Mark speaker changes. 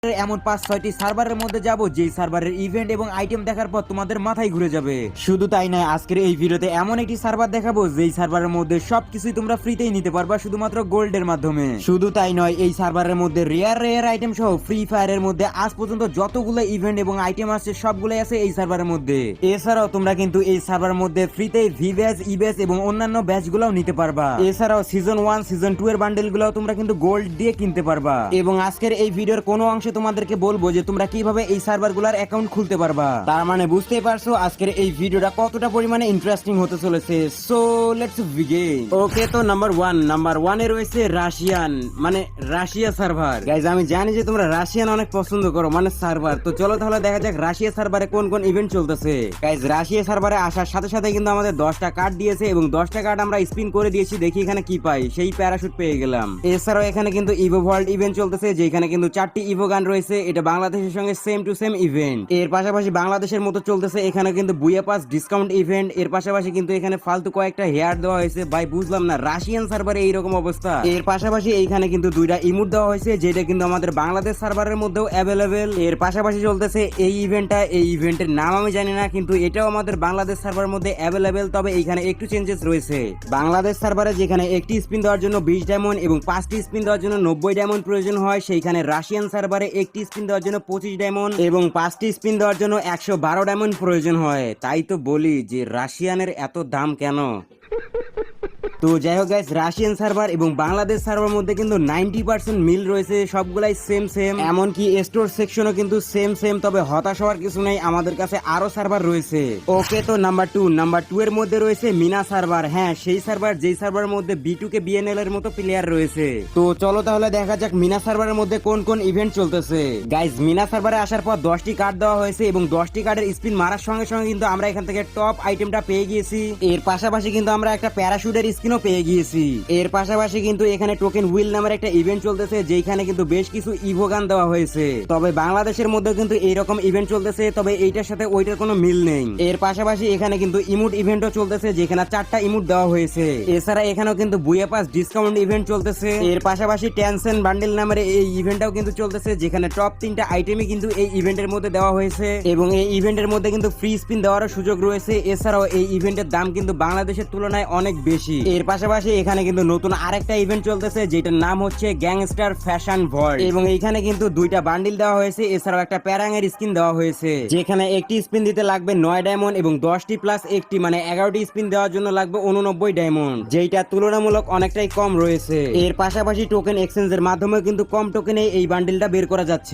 Speaker 1: এমন 5-6টি সার্ভারের মধ্যে যাব যেই সার্ভারের ইভেন্ট এবং আইটেম দেখার পর তোমাদের মাথায় ঘুরে যাবে। শুধু তাই নয়, আজকের এই ভিডিওতে এমন একটি সার্ভার দেখাবো যেই সার্ভারের মধ্যে সবকিছুই তোমরা ফ্রিতেই নিতে পারবা শুধুমাত্র গোল্ডের মাধ্যমে। শুধু তাই নয়, এই সার্ভারের মধ্যে রেয়ার আইটেম সহ ফ্রি ফায়ারের মধ্যে আজ পর্যন্ত যতগুলো ইভেন্ট এবং আইটেম আছে সবগুলোই আছে এই সার্ভারের মধ্যে। এছাড়াও তোমরা কিন্তু এই সার্ভারের মধ্যে ফ্রিতেই ভি ব্যাচ, ই ব্যাচ এবং অন্যান্য ব্যাচ গুলাও নিতে পারবা। এছাড়াও সিজন 1 সিজন 2 এর বান্ডেল গুলাও তোমরা কিন্তু গোল্ড দিয়ে কিনতে পারবা। এবং আজকের এই ভিডিওর কোনো অংশে তোমাদেরকে বলবো যে তোমরা কিভাবে এই সার্ভার গুলার অ্যাকাউন্ট খুলতে পারবা। তার মানে বুঝতেই পারছো আজকের এই ভিডিওটা কতটা পরিমাণে ইন্টারেস্টিং হতে চলেছে। So let's begin. ওকে, তো নাম্বার 1 এ রয়েছে রাশিয়ান, মানে রাশিয়া সার্ভার। গাইজ আমি জানি যে তোমরা রাশিয়ান অনেক পছন্দ করো, মানে সার্ভার। তো চলো তাহলে দেখা যাক রাশিয়া সার্ভারে কোন কোন ইভেন্ট চলতেছে। গাইজ রাশিয়া সার্ভারে আসার সাথে সাথে কিন্তু আমাদের 10টা কার্ড দিয়েছে এবং 10টা কার্ড আমরা স্পিন করে দিয়েছি। দেখি এখানে কি পাই, সেই প্যারাশুট পেয়ে গেলাম। এছাড়াও এখানে কিন্তু ইভো ওয়ার্ল্ড ইভেন্ট চলতেছে, যেখানে কিন্তু 4টি ইভো গান রয়েছে। এটা বাংলাদেশের সঙ্গে সেম টু সেম ইভেন্ট। এর পাশাপাশি বাংলাদেশের মতো চলতেছে এখানে কিন্তু বুয়া পাস ডিসকাউন্ট ইভেন্ট। এর পাশাপাশি কিন্তু এখানে ফালতু কয়েকটা হেয়ার দেওয়া হয়েছে। ভাই বুঝলাম না রাশিয়ান সার্ভারে এইরকম অবস্থা। এর পাশাপাশি এইখানে কিন্তু 2টা ইমোট দেওয়া হয়েছে, যেটা কিন্তু আমাদের বাংলাদেশ সার্ভারের মধ্যেও অ্যাভেলেবেল। এর পাশাপাশি চলতেছে এই ইভেন্টটা। এই ইভেন্টের নাম আমি জানি না, কিন্তু এটাও আমাদের বাংলাদেশ সার্ভারের মধ্যে অ্যাভেলেবেল। তবে এইখানে একটু চেঞ্জেস রয়েছে। বাংলাদেশ সার্ভারে যেখানে একটি স্পিন দেওয়ার জন্য 20 ডায়মন্ড এবং 5টি স্পিন দেওয়ার জন্য 90 ডায়মন্ড প্রয়োজন হয়, সেইখানে রাশিয়ান সার্ভারে একটি স্পিন দেওয়ার জন্য 25 ডায়মন্ড এবং 5টি স্পিন দেওয়ার জন্য 112 ডায়মন্ড প্রয়োজন হয়। তাই তো বলি যে রাশিয়ানের এত দাম কেন। তো যাই হোক গাইস, রাশিয়ান সার্ভার এবং বাংলাদেশ সার্ভার মধ্যে কিন্তু 90% মিল রয়েছে, সবগুলাই সেম। এমনকি স্টোর সেকশনও কিন্তু সেম। তবে হতাশ হওয়ার কিছু নেই, আমাদের কাছে আরো সার্ভার রয়েছে। ওকে, তো নাম্বার 2 এর মধ্যে রয়েছে মিনা সার্ভার। হ্যাঁ, সেই সার্ভার যেই সার্ভারের মধ্যে B2K BNL এর মতো প্লেয়ার রয়েছে। তো চলো তাহলে দেখা যাক মিনা সার্ভারের মধ্যে কোন কোন ইভেন্ট চলতেছে। গাইস মিনা সার্ভারে আসার পর 10টি কার্ড দেওয়া হয়েছে এবং 10টি কার্ডের স্পিন মারার সঙ্গে সঙ্গে কিন্তু আমরা এখান থেকে টপ আইটেমটা পেয়ে গিয়েছি। এর পাশাপাশি কিন্তু আমরা একটা প্যারাশুটের স্কিনও পেয়ে গিয়েছি। এর পাশাপাশি কিন্তু এখানে টোকেন হুইল নামের একটা ইভেন্ট চলতেছে, যেখানে কিন্তু বেশ কিছু ইভো গান দেওয়া হয়েছে। তবে বাংলাদেশের মধ্যে কিন্তু এইরকম ইভেন্ট চলতেছে, তবে এইটার সাথে ওইটার কোনো মিল নেই। এর পাশাপাশি এখানে কিন্তু ইমোট ইভেন্টও চলতেছে, যেখানে 4টা ইমোট দেওয়া হয়েছে। এছাড়া এখানেও কিন্তু বুয়া পাস ডিসকাউন্ট ইভেন্ট চলতেছে। এর পাশাপাশি টেনশন বান্ডেল নামের এই ইভেন্টটাও কিন্তু চলতেছে, যেখানে টপ 3টা আইটেমই কিন্তু এই ইভেন্টের মধ্যে দেওয়া হয়েছে এবং এই ইভেন্টের মধ্যে কিন্তু ফ্রি স্পিন দেওয়ারও সুযোগ রয়েছে। এছাড়াও এই ইভেন্টের দাম কিন্তু বাংলাদেশের তুলনায় অনেক বেশি। এর পাশাপাশি এখানে কিন্তু নতুন আরেকটা ইভেন্ট চলতেছে, যেটার নাম হচ্ছে গ্যাংস্টার ফ্যাশন ভর্ল্ড এবং এইখানে কিন্তু 2টা বান্ডিল দেওয়া হয়েছে। এছাড়াও একটা প্যারাঙের স্কিন দেওয়া হয়েছে, যেখানে একটি স্পিন দিতে লাগবে 9 ডায়মন্ড এবং 10টি প্লাস একটি মানে 11টি স্পিন দেওয়ার জন্য লাগবে 89 ডায়মন্ড, যেটা তুলনামূলক অনেকটাই কম রয়েছে। এর পাশাপাশি টোকেন এক্সচেঞ্জের মাধ্যমে কিন্তু কম টোকেনে এই বান্ডিলটা বের করা যাচ্ছে।